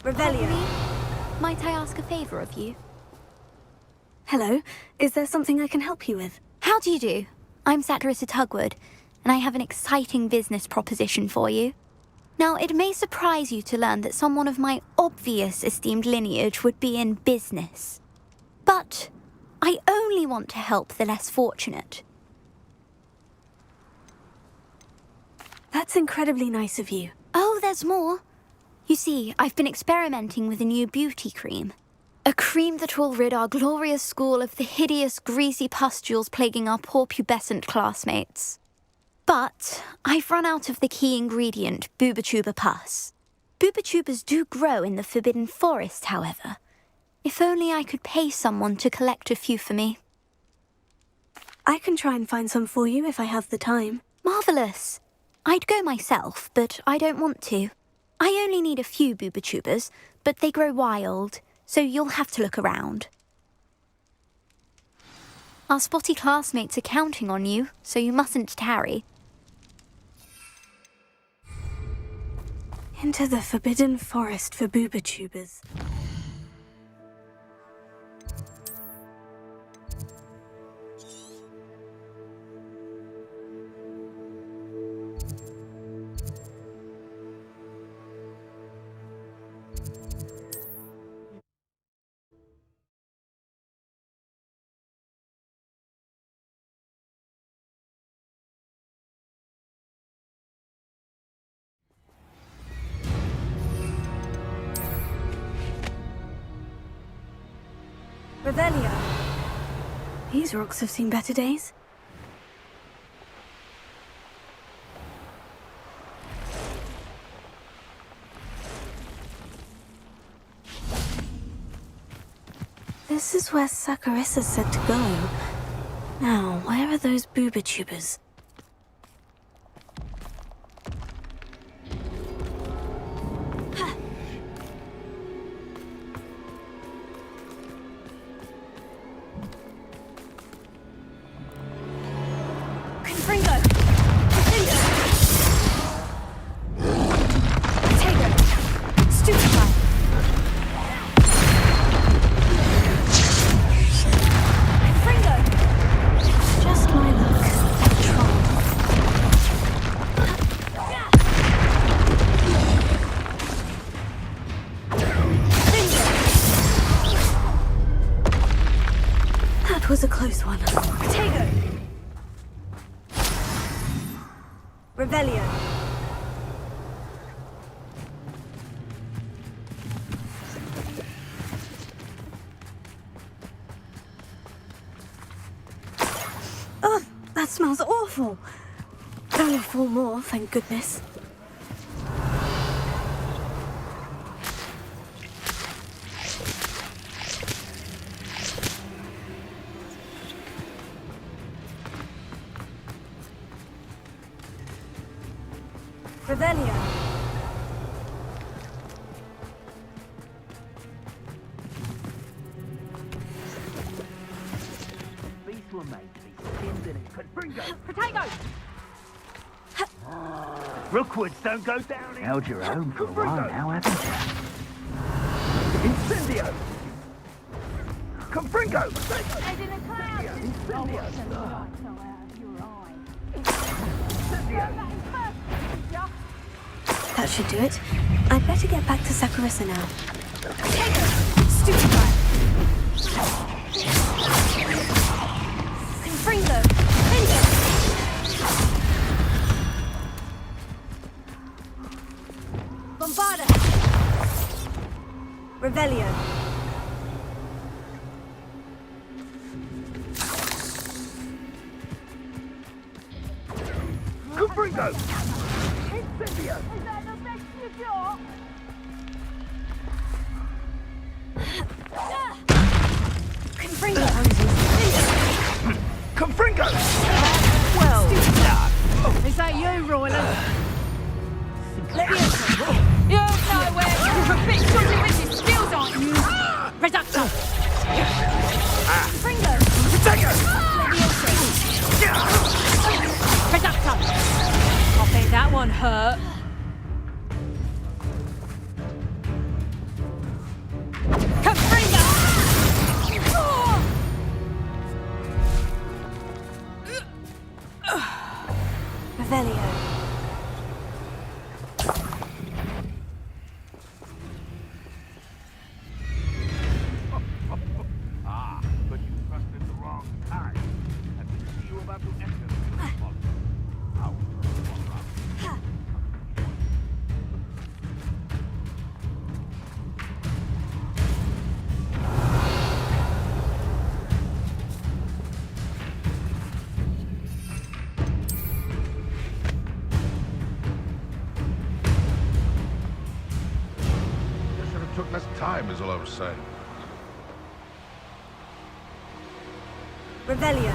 Revelio. Might I ask a favor of you? Hello, is there something I can help you with? How do you do? I'm Satirissa Tugwood, and I have an exciting business proposition for you. Now, it may surprise you to learn that someone of my obvious esteemed lineage would be in business. But I only want to help the less fortunate. That's incredibly nice of you. Oh, there's more. You see, I've been experimenting with a new beauty cream. A cream that will rid our glorious school of the hideous, greasy pustules plaguing our poor pubescent classmates. But I've run out of the key ingredient, Booba-Tuba pus. Booba-Tubas do grow in the Forbidden Forest, however. If only I could pay someone to collect a few for me. I can try and find some for you if I have the time. Marvellous. I'd go myself, but I don't want to. I only need a few Booba-Tubas, but they grow wild, so you'll have to look around. Our spotty classmates are counting on you, so you mustn't tarry. Into the Forbidden Forest for Booba-Tubas. Revelio. These rocks have seen better days. This is where Saccharissa said to go. Now, where are those Booba-Tubas? Was a close one. Potato! Revelio. Oh, that smells awful. Only 4 more, thank goodness. Revelio. These were made to be skinned and Bringo! Potato! Rookwoods don't go down in... Held your own for a while now, haven't you? Incendio! Confringo! Head in a cloud! Incendio! Incendio! That should do it. I'd better get back to Saccharissa now. Potato! Stupefy! Confringo! Bingo! Bombarda! Revelio. Confringo! Incendio! Confringo! Confringo! Well done! Is that you, Royland? Leviosa! You're nowhere! You're a bit shorty with your skills, aren't you? Reducto! Confringo! Potato! Leviosa! Reducto! I bet that one hurt. is all I was saying. Revelio.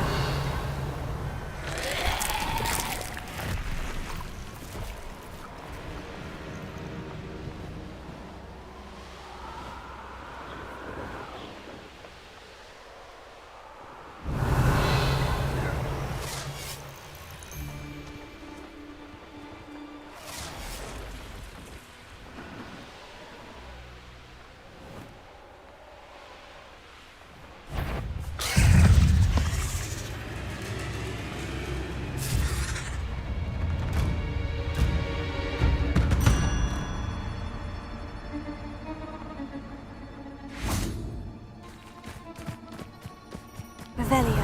Revelio.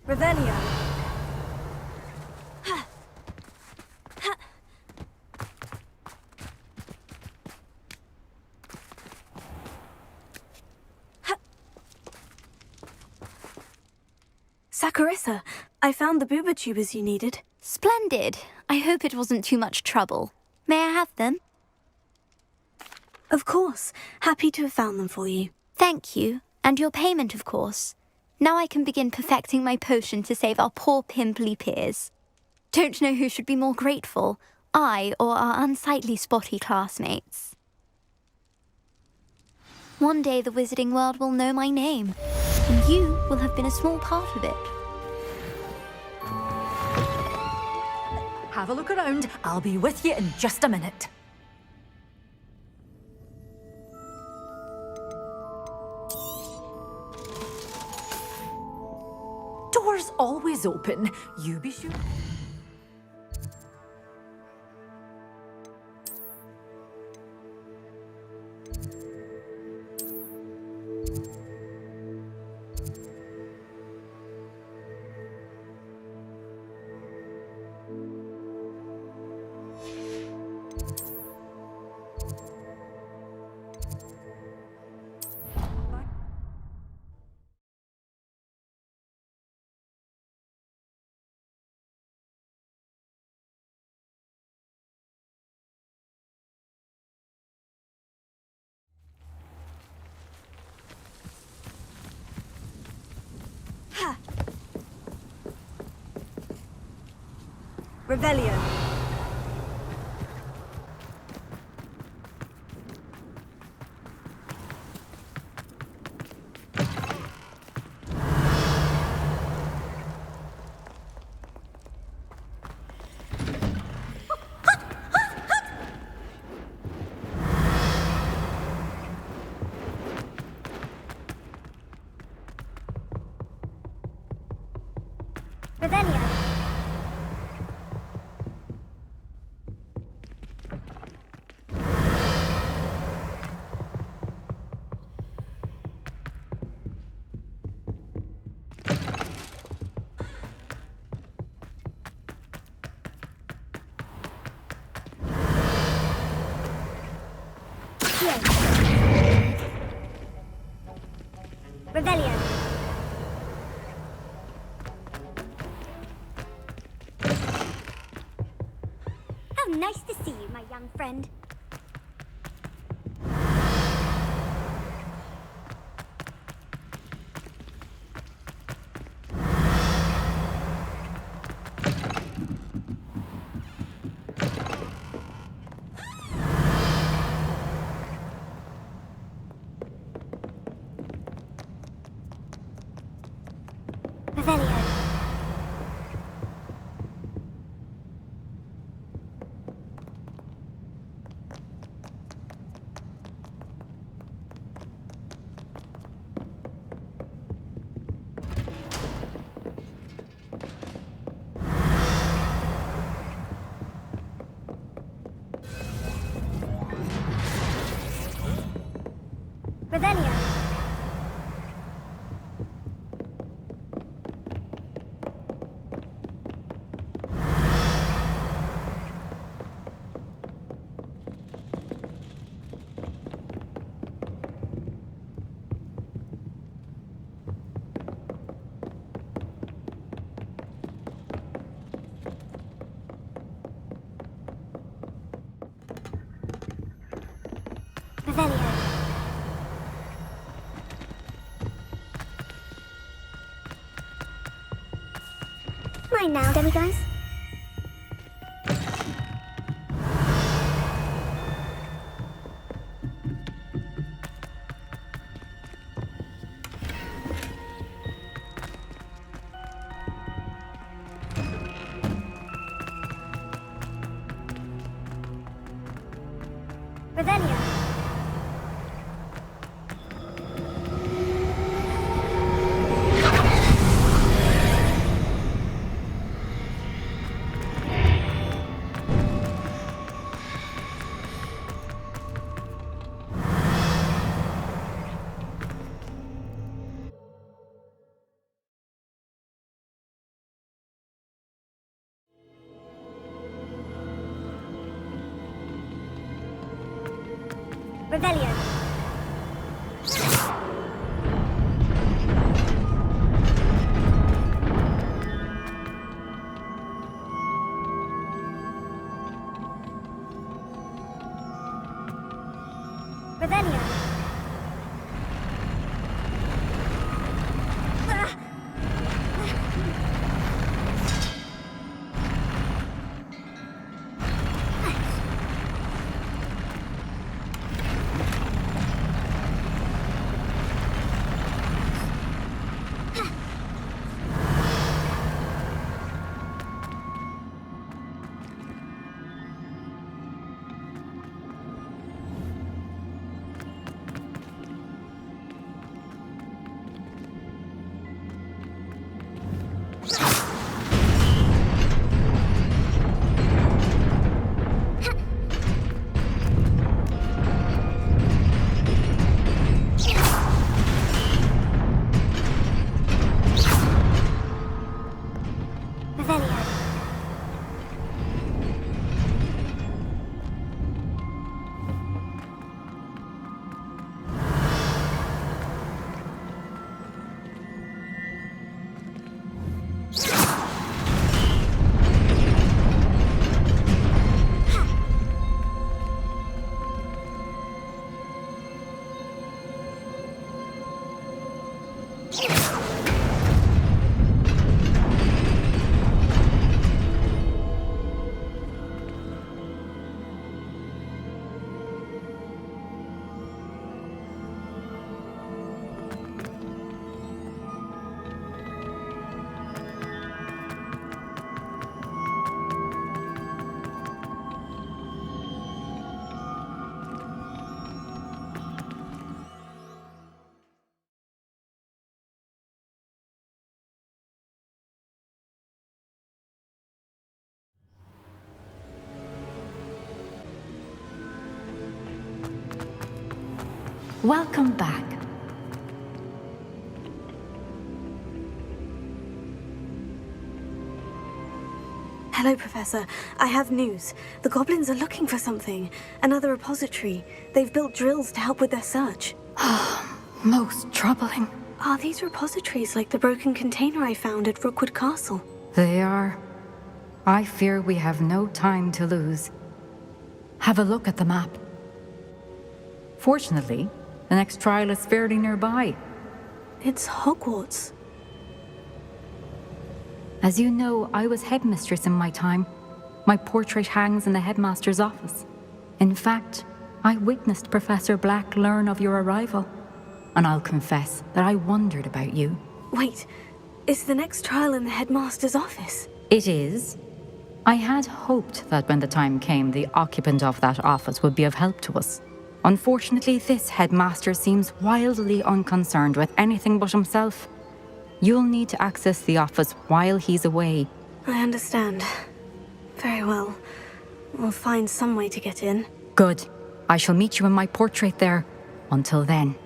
Revelio. Saccharissa, I found the booba tubers you needed. Splendid. I hope it wasn't too much trouble. May I have them? Of course. Happy to have found them for you. Thank you. And your payment, of course. Now I can begin perfecting my potion to save our poor pimply peers. Don't know who should be more grateful, I or our unsightly spotty classmates. One day the wizarding world will know my name, and you will have been a small part of it. Have a look around. I'll be with you in just a minute. Doors always open. You be sure. Revelio. Revelio. Revelio. How nice to see you, my young friend. Revelio. Revelio. fine now, demiguys. Revelio. Revelio. Revelio. Welcome back. Hello, Professor. I have news. The goblins are looking for something. Another repository. They've built drills to help with their search. Most troubling. Are these repositories like the broken container I found at Rookwood Castle? They are. I fear we have no time to lose. Have a look at the map. Fortunately, the next trial is fairly nearby. It's Hogwarts. As you know, I was headmistress in my time. My portrait hangs in the headmaster's office. In fact, I witnessed Professor Black learn of your arrival. And I'll confess that I wondered about you. Wait, is the next trial in the headmaster's office? It is. I had hoped that when the time came, the occupant of that office would be of help to us. Unfortunately, this headmaster seems wildly unconcerned with anything but himself. You'll need to access the office while he's away. I understand. Very well. We'll find some way to get in. Good. I shall meet you in my portrait there. Until then.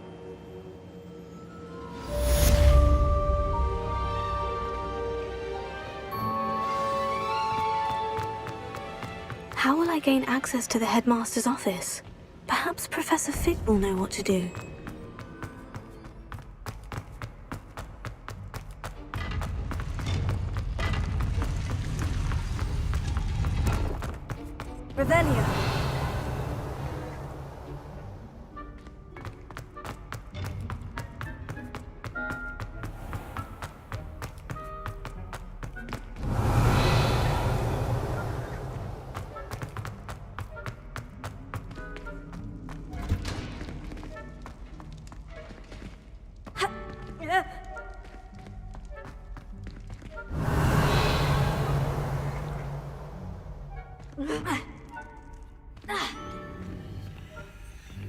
How will I gain access to the headmaster's office? Perhaps Professor Fig will know what to do. Revelio.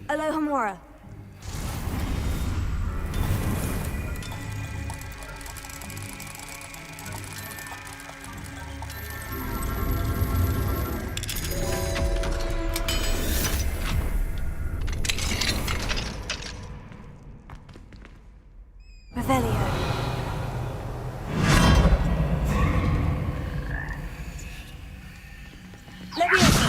Alohomora. Revelio. Leviosa.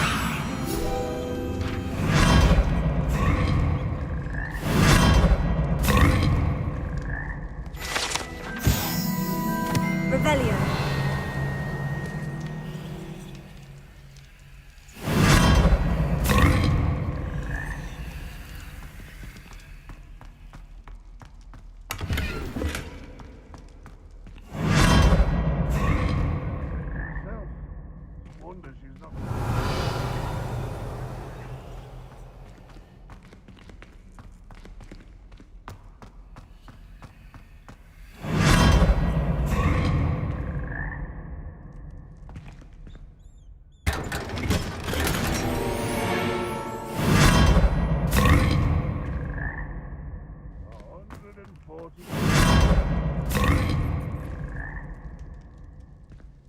Revelio. Wonder she's not.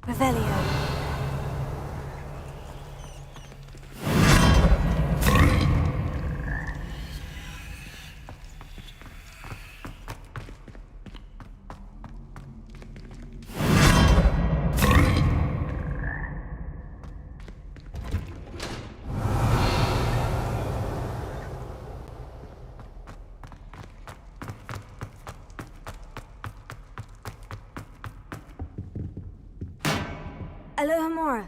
Revelio. Alohomora.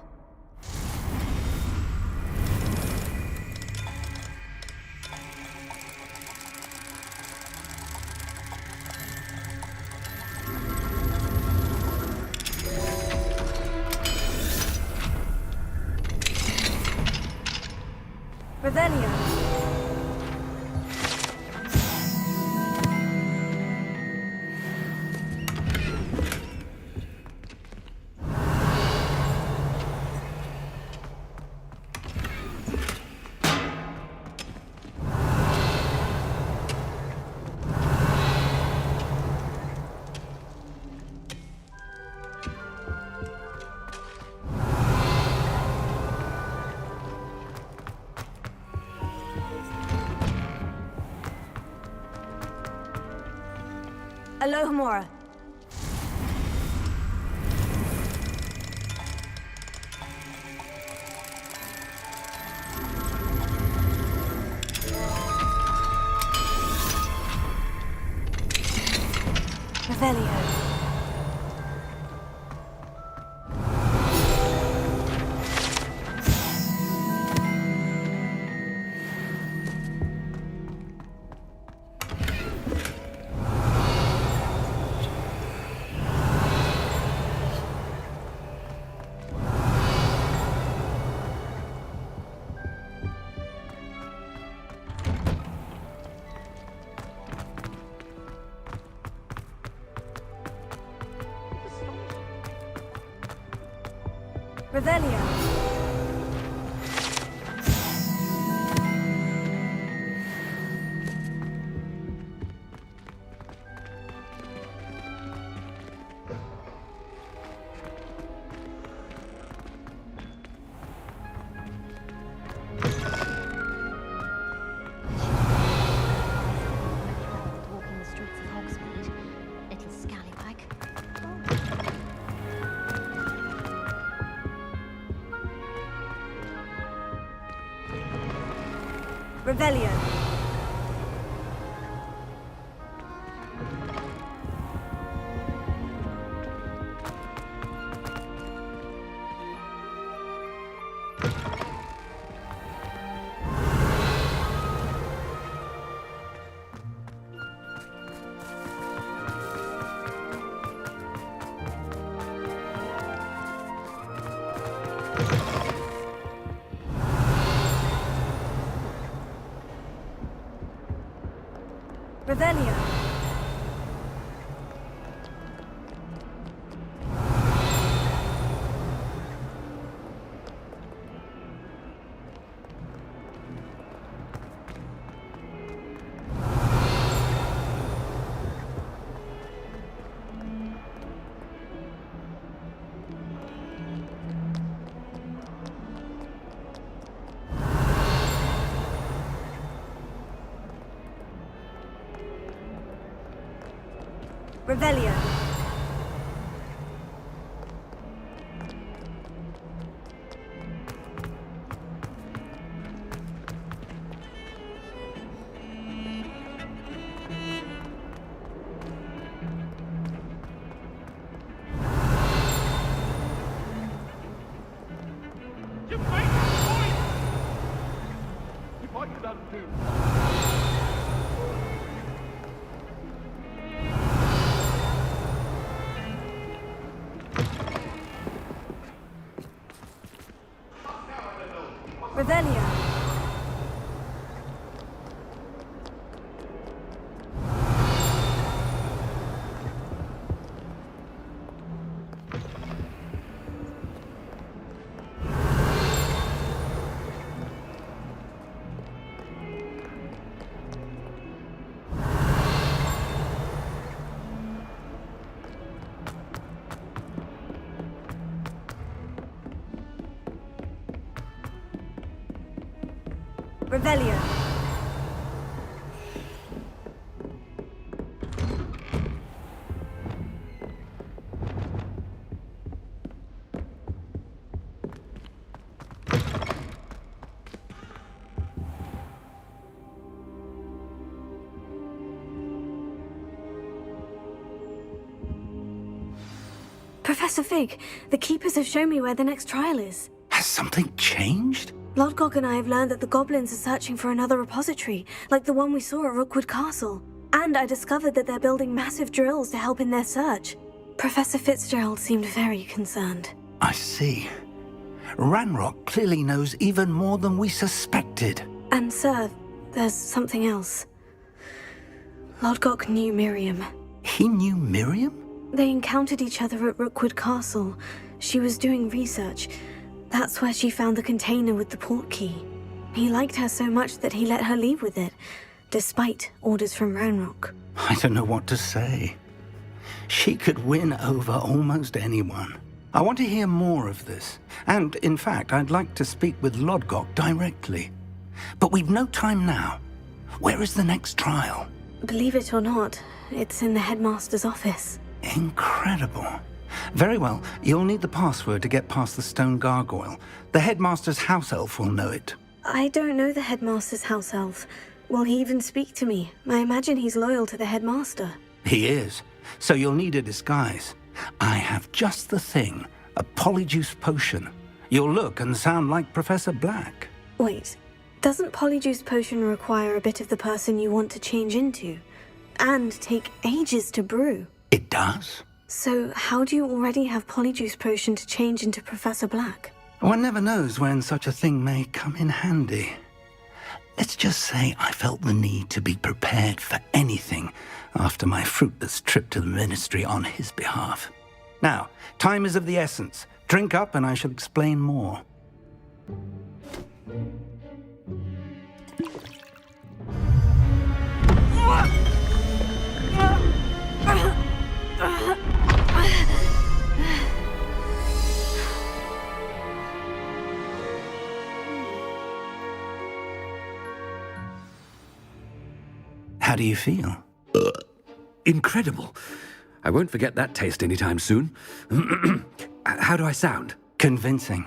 Revelio. Alohomora. Revelio. Revelio. Walking the streets of Hogsmeade, little scallywag. Revelio. Revelio. Revelio. Revelio. Revelio. Professor Fig, the Keepers have shown me where the next trial is. Has something changed? Lodgok and I have learned that the goblins are searching for another repository, like the one we saw at Rookwood Castle. And I discovered that they're building massive drills to help in their search. Professor Fitzgerald seemed very concerned. I see. Ranrock clearly knows even more than we suspected. And sir, there's something else. Lodgok knew Miriam. He knew Miriam? They encountered each other at Rookwood Castle. She was doing research. That's where she found the container with the port key. He liked her so much that he let her leave with it, despite orders from Ranrock. I don't know what to say. She could win over almost anyone. I want to hear more of this. And, in fact, I'd like to speak with Lodgok directly. But we've no time now. Where is the next trial? Believe it or not, it's in the headmaster's office. Incredible. Very well, you'll need the password to get past the stone gargoyle. The headmaster's house elf will know it. I don't know the headmaster's house elf. Will he even speak to me? I imagine he's loyal to the headmaster. He is. So you'll need a disguise. I have just the thing. A polyjuice potion. You'll look and sound like Professor Black. Wait, doesn't polyjuice potion require a bit of the person you want to change into? And take ages to brew? It does? So how do you already have polyjuice potion to change into Professor Black? One never knows when such a thing may come in handy. Let's just say I felt the need to be prepared for anything after my fruitless trip to the ministry on his behalf. Now, time is of the essence. Drink up and I shall explain more. How do you feel? Incredible. I won't forget that taste anytime soon. How do I sound? Convincing.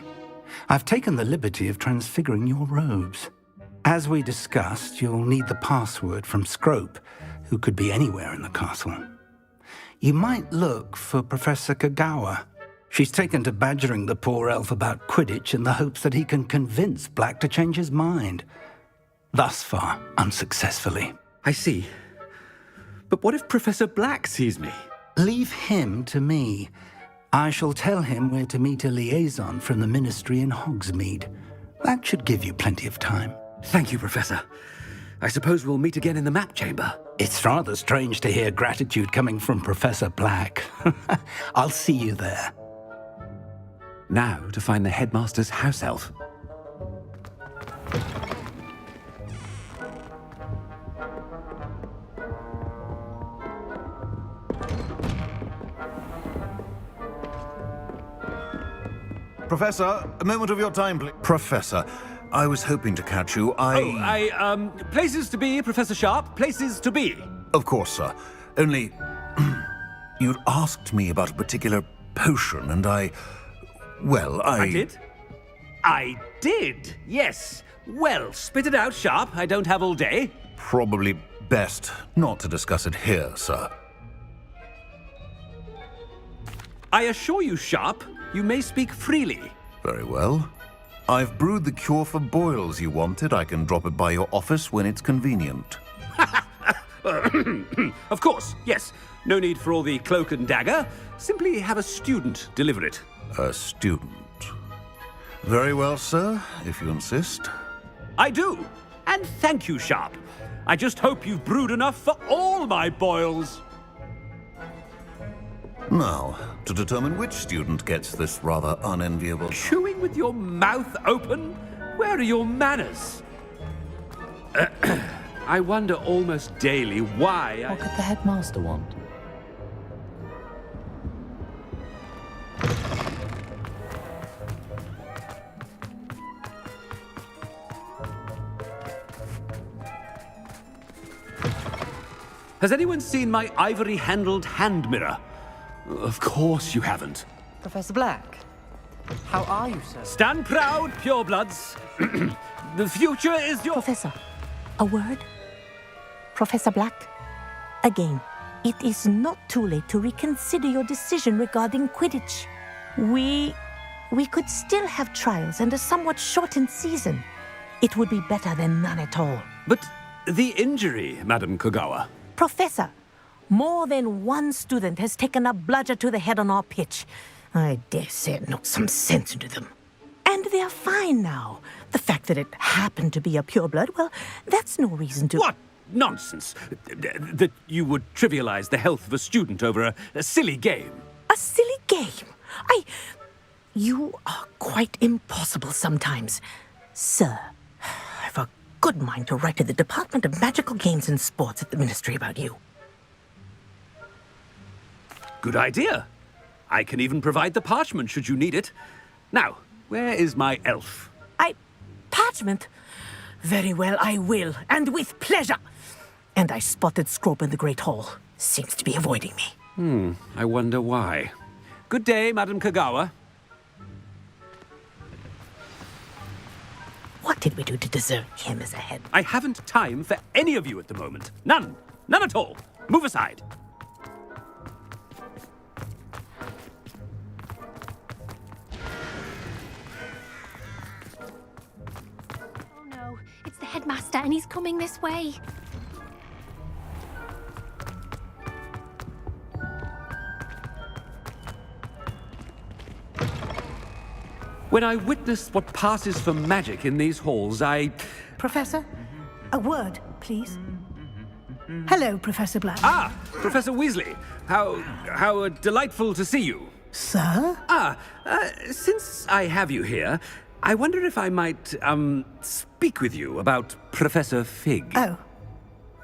I've taken the liberty of transfiguring your robes. As we discussed, you'll need the password from Scrope, who could be anywhere in the castle. You might look for Professor Kagawa. She's taken to badgering the poor elf about Quidditch in the hopes that he can convince Black to change his mind. Thus far, unsuccessfully. I see. But what if Professor Black sees me? Leave him to me. I shall tell him where to meet a liaison from the ministry in Hogsmeade. That should give you plenty of time. Thank you, Professor. I suppose we'll meet again in the map chamber. It's rather strange to hear gratitude coming from Professor Black. I'll see you there. Now to find the headmaster's house elf. Professor, a moment of your time, please. Professor, I was hoping to catch you. Places to be, Professor Sharp. Places to be. Of course, sir. Only... You'd asked me about a particular potion, and I did? I did, yes. Well, spit it out, Sharp. I don't have all day. Probably best not to discuss it here, sir. I assure you, Sharp, you may speak freely. Very well. I've brewed the cure for boils you wanted. I can drop it by your office when it's convenient. Of course, yes. No need for all the cloak and dagger. Simply have a student deliver it. A student. Very well, sir, if you insist. I do. And thank you, Sharp. I just hope you've brewed enough for all my boils. Now, to determine which student gets this rather unenviable... Chewing with your mouth open? Where are your manners? I wonder almost daily why What could the headmaster want? Has anyone seen my ivory-handled hand mirror? Of course you haven't. Professor Black, how are you, sir? Stand proud, purebloods. The future is your... Professor, a word? Professor Black, again, it is not too late to reconsider your decision regarding Quidditch. We could still have trials and a somewhat shortened season. It would be better than none at all. But the injury, Madam Kogawa. Professor, more than one student has taken a bludger to the head on our pitch. I dare say it knocked some sense into them. And they're fine now. The fact that it happened to be a pureblood, well, that's no reason to... What nonsense! That you would trivialize the health of a student over a silly game. A silly game? You are quite impossible sometimes. Sir, I've a good mind to write to the Department of Magical Games and Sports at the Ministry about you. Good idea. I can even provide the parchment should you need it. Now, where is my elf? Parchment? Very well, I will, and with pleasure. And I spotted Scrope in the Great Hall. Seems to be avoiding me. I wonder why. Good day, Madam Kogawa. What did we do to deserve him as a head? I haven't time for any of you at the moment. None. None at all. Move aside. Oh no, it's the headmaster and he's coming this way. When I witness what passes for magic in these halls, Professor, a word, please. Hello, Professor Black. Ah, Professor Weasley. How delightful to see you. Sir? Since I have you here, I wonder if I might, speak with you about Professor Fig. Oh,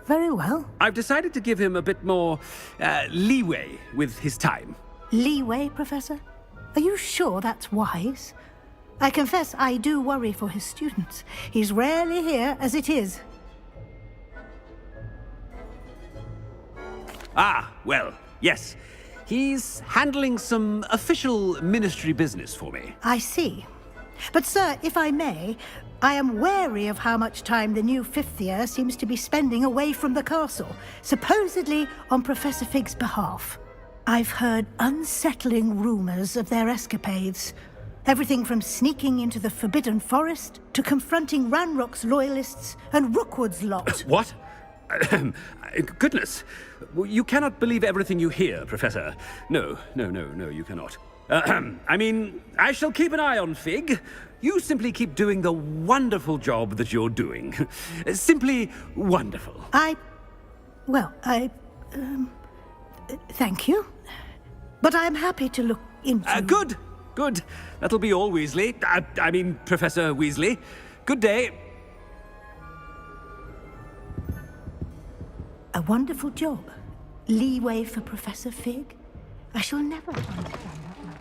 very well. I've decided to give him a bit more, leeway with his time. Leeway, Professor? Are you sure that's wise? I confess I do worry for his students. He's rarely here as it is. Ah, well, yes. He's handling some official ministry business for me. I see. But, sir, if I may, I am wary of how much time the new fifth year seems to be spending away from the castle, supposedly on Professor Fig's behalf. I've heard unsettling rumors of their escapades. Everything from sneaking into the Forbidden Forest to confronting Ranrock's loyalists and Rookwood's lot. What? Goodness. You cannot believe everything you hear, Professor. No, you cannot. I mean, I shall keep an eye on Fig. You simply keep doing the wonderful job that you're doing. Simply wonderful. Thank you. But I'm happy to look into... Good. That'll be all, Weasley. I mean, Professor Weasley. Good day. A wonderful job. Leeway for Professor Fig. I shall never understand that now.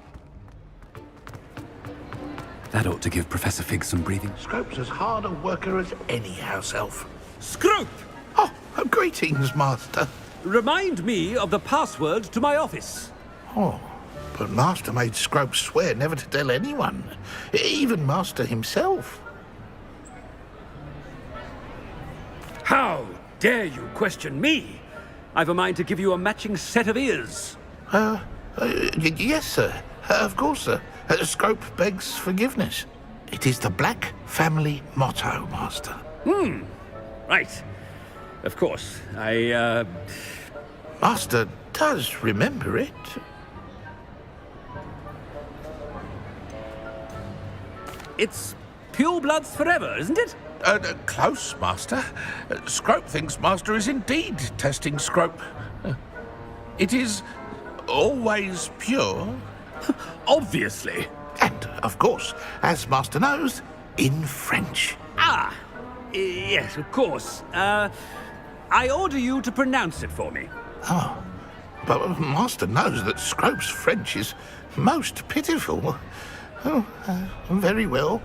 That ought to give Professor Fig some breathing. Scrope's as hard a worker as any house elf. Scrope! Oh, greetings, Master. Remind me of the password to my office. Oh, but Master made Scrope swear never to tell anyone, even Master himself. How dare you question me? I've a mind to give you a matching set of ears. Yes, sir. Of course, sir. Scrope begs forgiveness. It is the Black family motto, Master. Right. Of course. Master does remember it. It's pure bloods forever, isn't it? Close, Master. Scrope thinks Master is indeed testing Scrope. It is always pure. Obviously. And, of course, as Master knows, in French. Ah, yes, of course. I order you to pronounce it for me. Oh, but Master knows that Scrope's French is most pitiful. Oh, very well.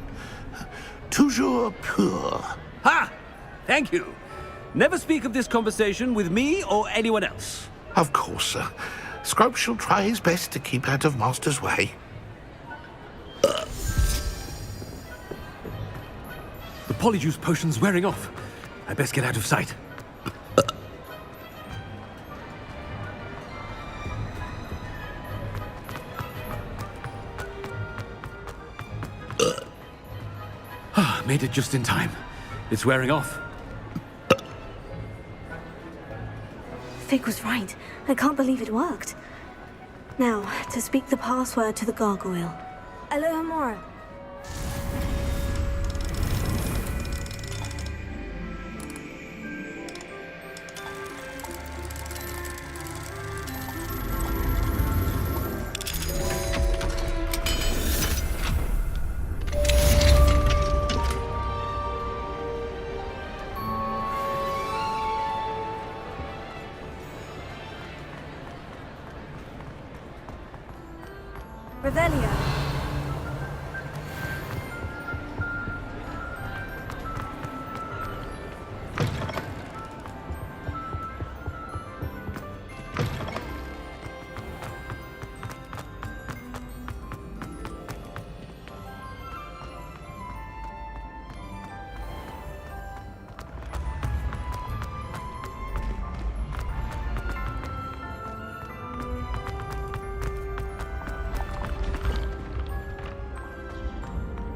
Toujours pur. Ha! Thank you. Never speak of this conversation with me or anyone else. Of course, sir. Scrope shall try his best to keep out of Master's way. The polyjuice potion's wearing off. I best get out of sight. Made it just in time. It's wearing off. Fig was right. I can't believe it worked. Now, to speak the password to the gargoyle. Alohomora. Revelio.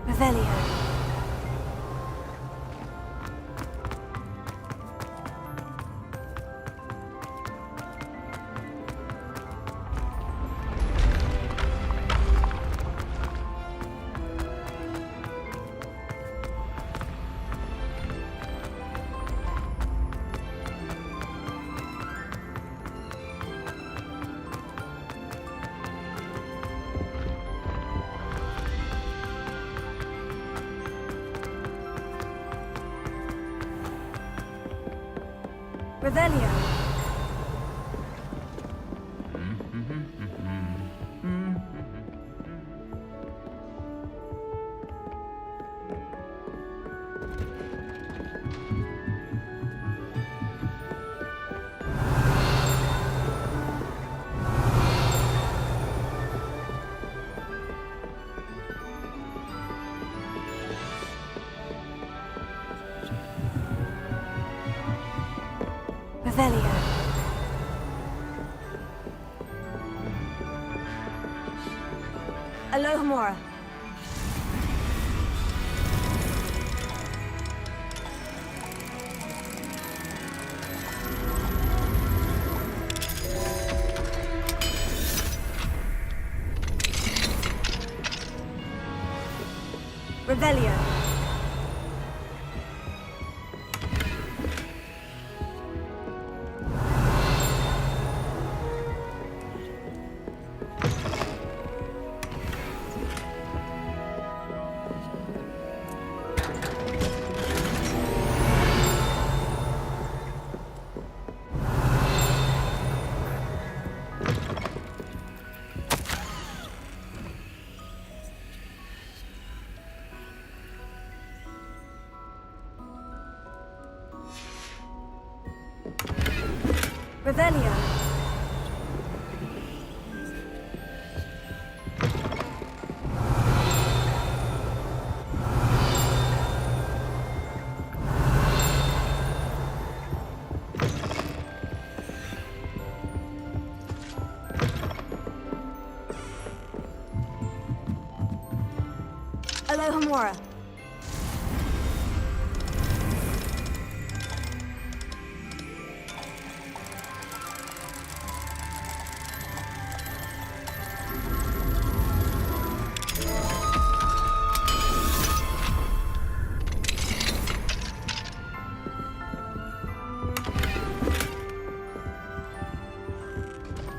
Revelio. Revelio. Revelio. Alohomora. Revelio. Revelio. Alohomora.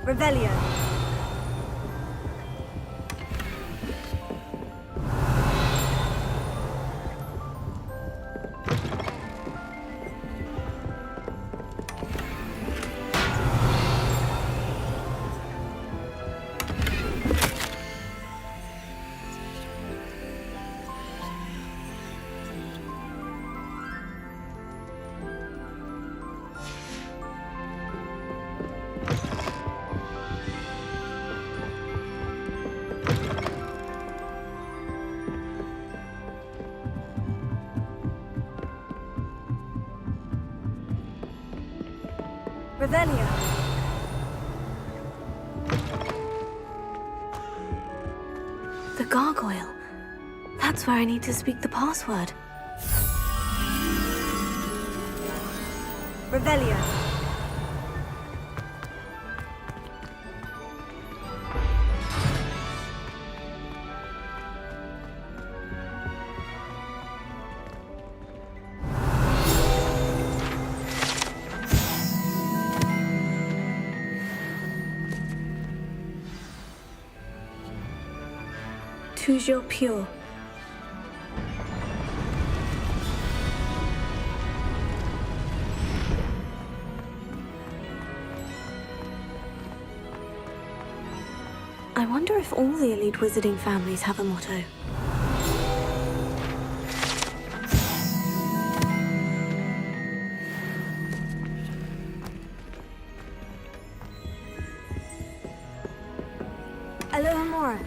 Revelio. Revelio. The gargoyle. That's where I need to speak the password. Revelio. Toujours pure. I wonder if all the elite wizarding families have a motto. Alohomora.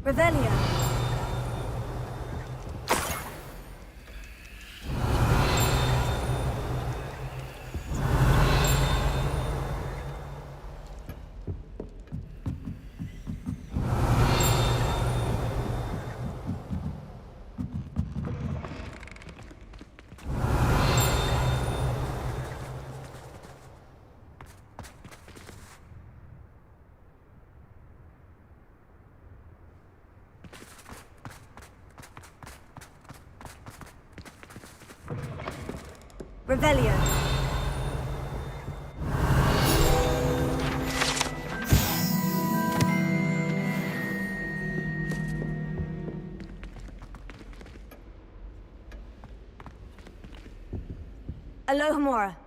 Revelio. Revelio. Alohomora.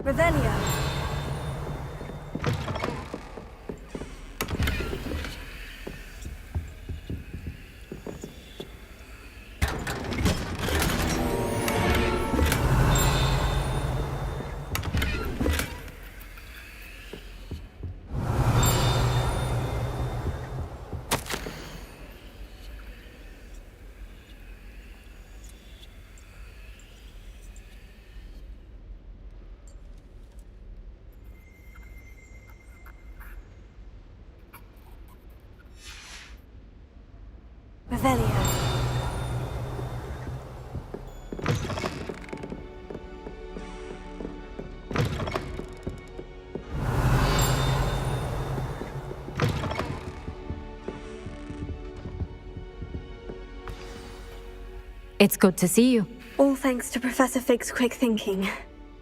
Revelio. Revelio. It's good to see you. All thanks to Professor Fig's quick thinking.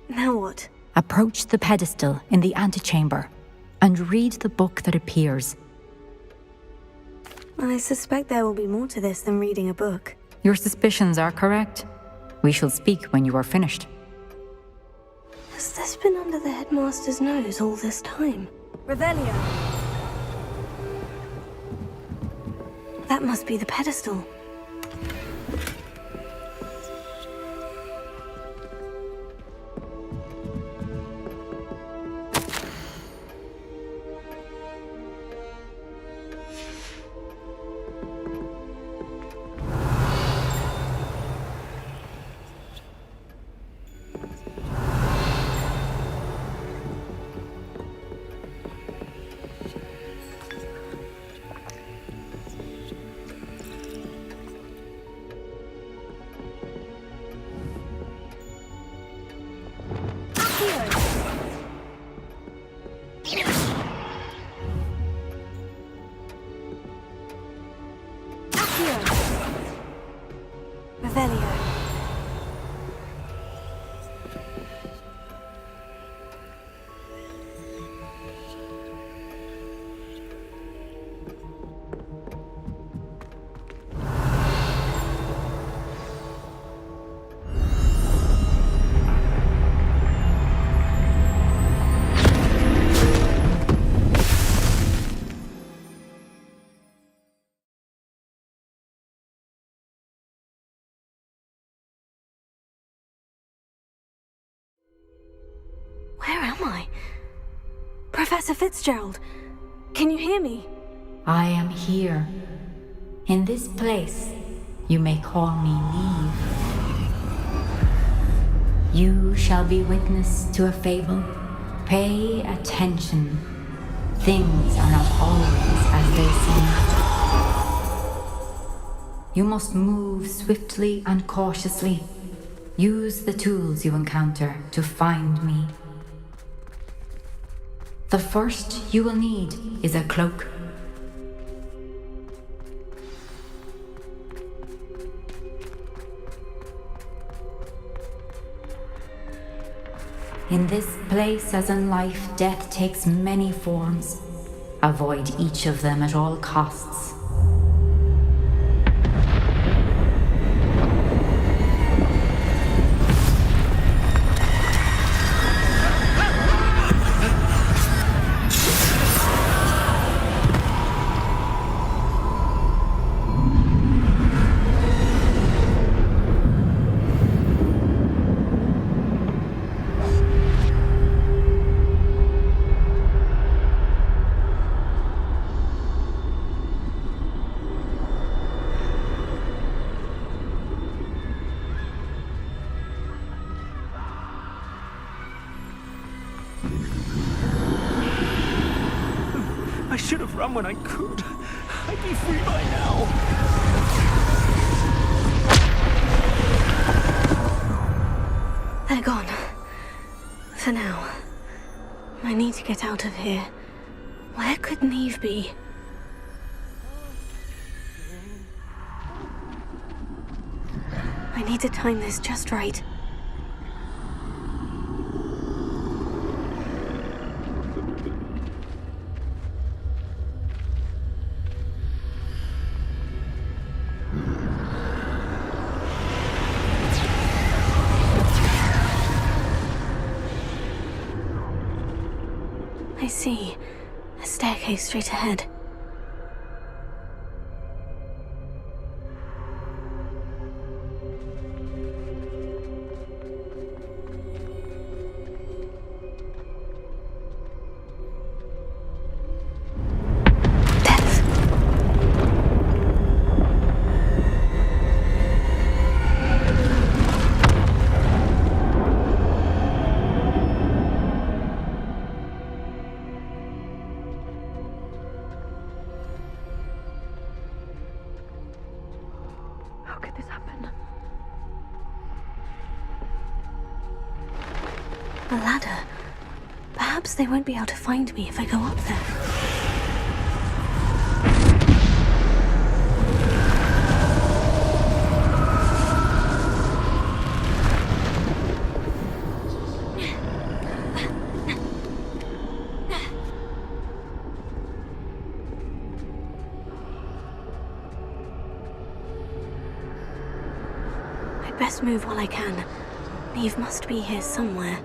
Now what? Approach the pedestal in the antechamber and read the book that appears. I suspect there will be more to this than reading a book. Your suspicions are correct. We shall speak when you are finished. Has this been under the headmaster's nose all this time? Revelio. That must be the pedestal. Revelio. Where am I? Professor Fitzgerald, can you hear me? I am here. In this place, you may call me Neve. You shall be witness to a fable. Pay attention. Things are not always as they seem. You must move swiftly and cautiously. Use the tools you encounter to find me. The first you will need is a cloak. In this place, as in life, death takes many forms. Avoid each of them at all costs. I should have run when I could. I'd be free by now. They're gone. For now. I need to get out of here. Where could Neve be? I need to time this just right. I see. A staircase straight ahead. A ladder. Perhaps they won't be able to find me if I go up there. I'd best move while I can. Neve must be here somewhere.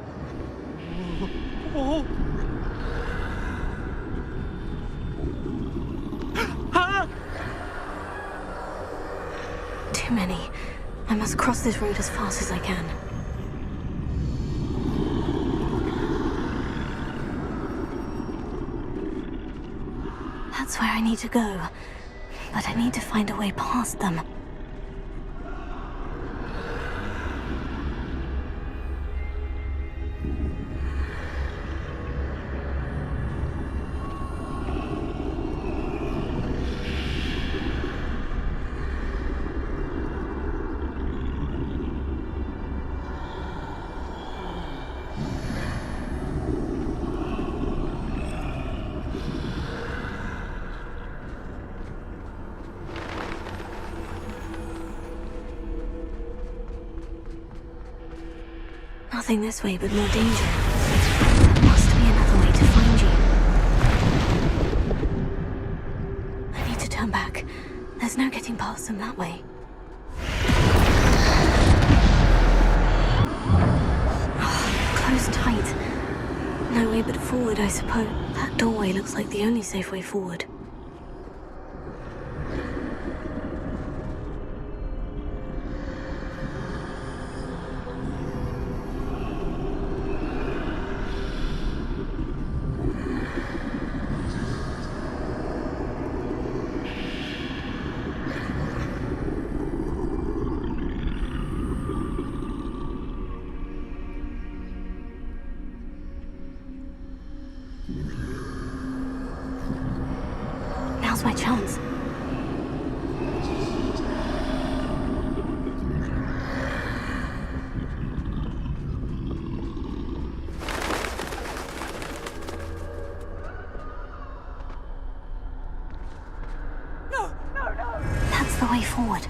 Too many. I must cross this road as fast as I can. That's where I need to go. But I need to find a way past them. Nothing this way but more danger. There must be another way to find you. I need to turn back. There's no getting past them that way. Closed tight. No way but forward, I suppose. That doorway looks like the only safe way forward. Now's my chance. No! That's the way forward.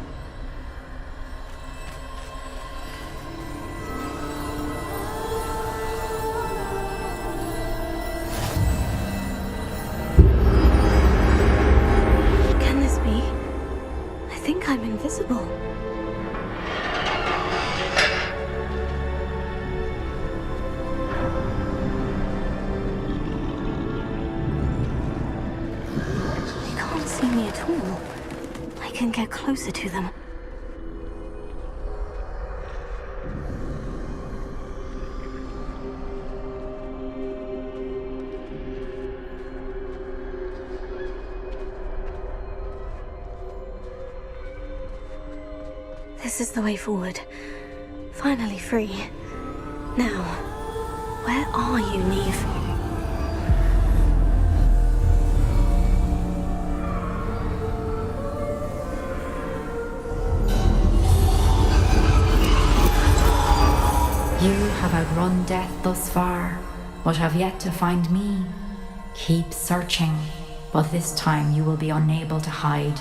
Can this be? I think I'm invisible. They can't see me at all. I can get closer to them. This is the way forward. Finally free. Now, where are you, Neve? You have outrun death thus far, but have yet to find me. Keep searching, but this time you will be unable to hide.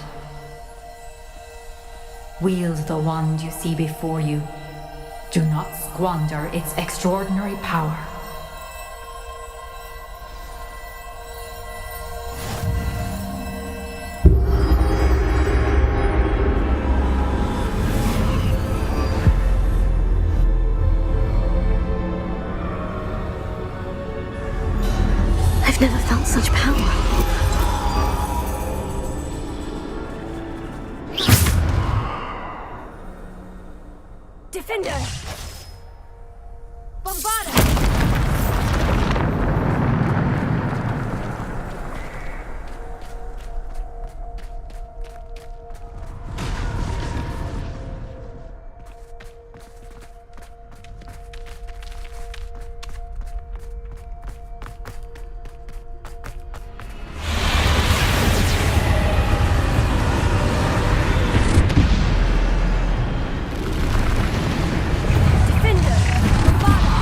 Wield the wand you see before you. Do not squander its extraordinary power. I've never felt such power. Defender! Bombarda! Defender! Bombarda!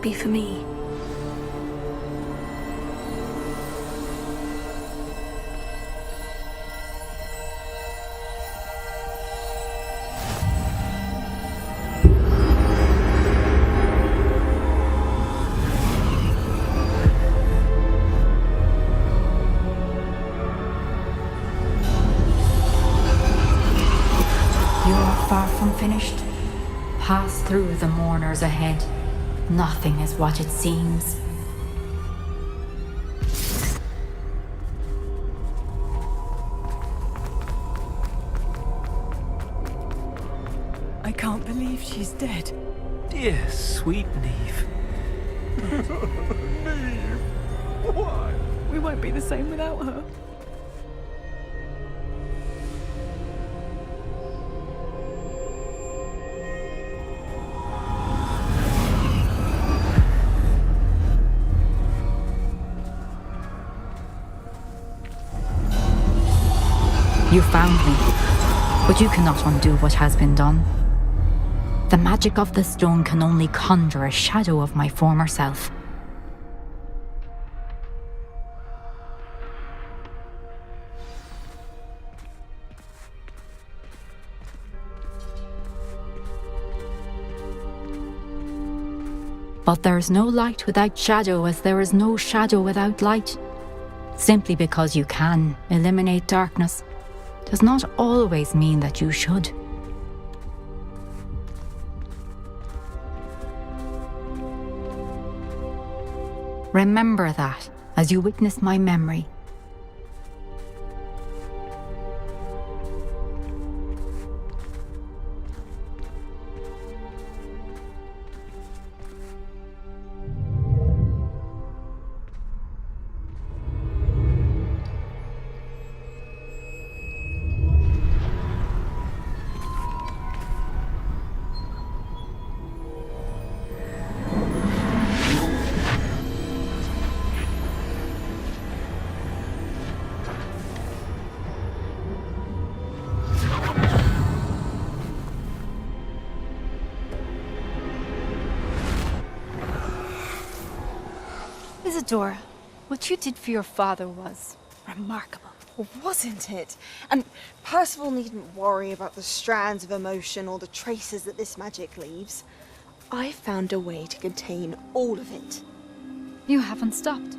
be for me. Far from finished. Pass through the mourners ahead. Nothing is what it seems. I can't believe she's dead. Dear, sweet Neve. Neve! Why? We won't be the same without her. You found me, but you cannot undo what has been done. The magic of the stone can only conjure a shadow of my former self. But there is no light without shadow, as there is no shadow without light. Simply because you can eliminate darkness does not always mean that you should. Remember that as you witness my memory. Isadora, what you did for your father was remarkable. Well, wasn't it? And Percival needn't worry about the strands of emotion or the traces that this magic leaves. I found a way to contain all of it. You haven't stopped.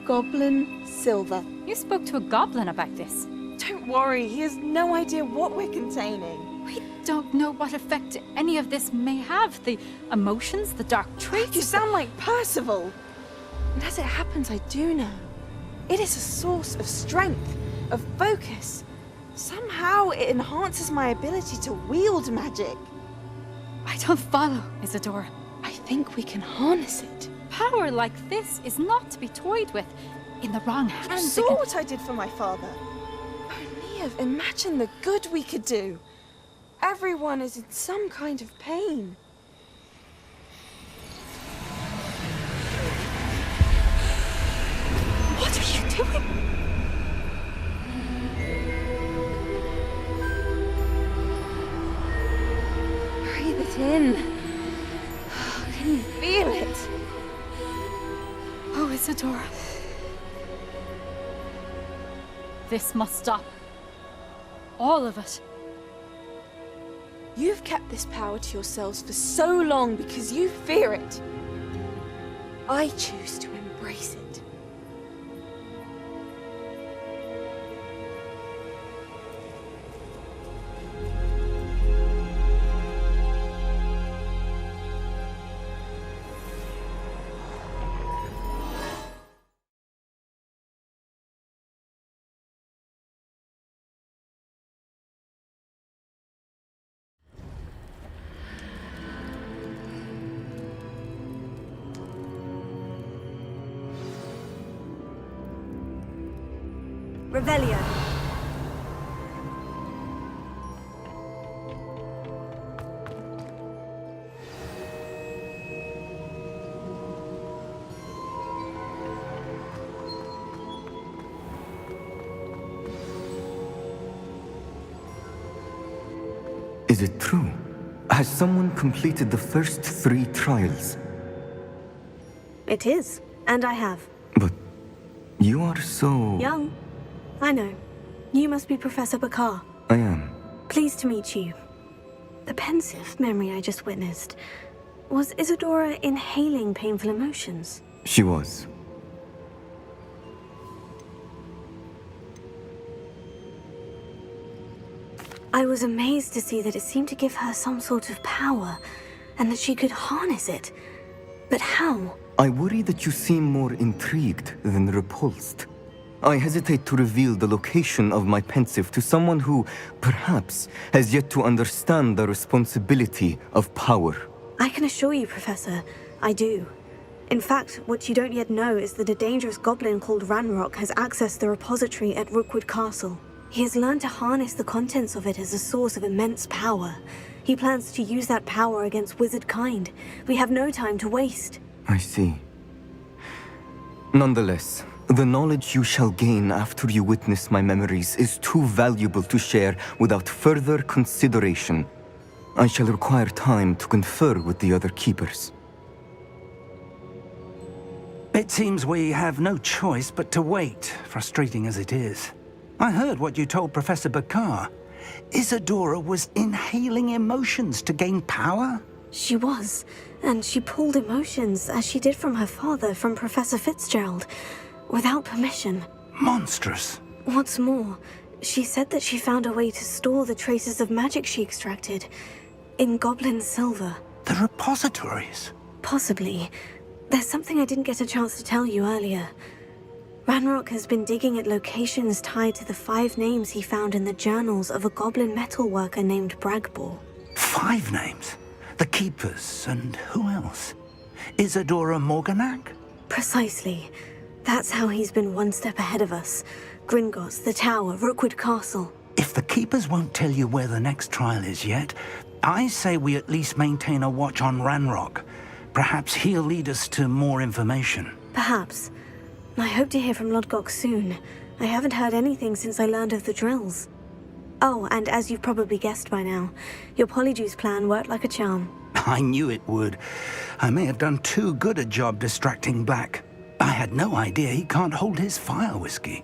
Goblin Silver. You spoke to a goblin about this. Don't worry, he has no idea what we're containing. We don't know what effect any of this may have. The emotions, the dark traits. You sound like Percival. And as it happens, I do know. It is a source of strength, of focus. Somehow it enhances my ability to wield magic. I don't follow, Isadora. I think we can harness it. Power like this is not to be toyed with. In the wrong hands. You saw what I did for my father. Oh, Neve, imagine the good we could do. Everyone is in some kind of pain. What are you doing? Breathe it in. Can you feel it? Oh, Isadora. This must stop. All of it. You've kept this power to yourselves for so long because you fear it. I choose to embrace it. Revelio. Is it true? Has someone completed the first 3 trials? It is, and I have. But you are so... Young. I know. You must be Professor Bakar. I am. Pleased to meet you. The pensive memory I just witnessed. Was Isadora inhaling painful emotions? She was. I was amazed to see that it seemed to give her some sort of power, and that she could harness it. But how? I worry that you seem more intrigued than repulsed. I hesitate to reveal the location of my pensive to someone who, perhaps, has yet to understand the responsibility of power. I can assure you, Professor, I do. In fact, what you don't yet know is that a dangerous goblin called Ranrock has accessed the repository at Rookwood Castle. He has learned to harness the contents of it as a source of immense power. He plans to use that power against wizard kind. We have no time to waste. I see. Nonetheless, the knowledge you shall gain after you witness my memories is too valuable to share without further consideration. I shall require time to confer with the other keepers. It seems we have no choice but to wait, frustrating as it is. I heard what you told Professor Bakar. Isadora was inhaling emotions to gain power? She was, and she pulled emotions, as she did from her father, from Professor Fitzgerald, without permission. Monstrous. What's more, she said that she found a way to store the traces of magic she extracted in goblin silver. The repositories? Possibly. There's something I didn't get a chance to tell you earlier. Ranrock has been digging at locations tied to the 5 names he found in the journals of a goblin metalworker named Bragbor. 5 names? The Keepers, and who else? Isadora Morganac? Precisely. That's how he's been one step ahead of us. Gringotts, the Tower, Rookwood Castle. If the Keepers won't tell you where the next trial is yet, I say we at least maintain a watch on Ranrock. Perhaps he'll lead us to more information. Perhaps. I hope to hear from Lodgok soon. I haven't heard anything since I learned of the drills. Oh, and as you've probably guessed by now, your Polyjuice plan worked like a charm. I knew it would. I may have done too good a job distracting Black. I had no idea he can't hold his fire whiskey.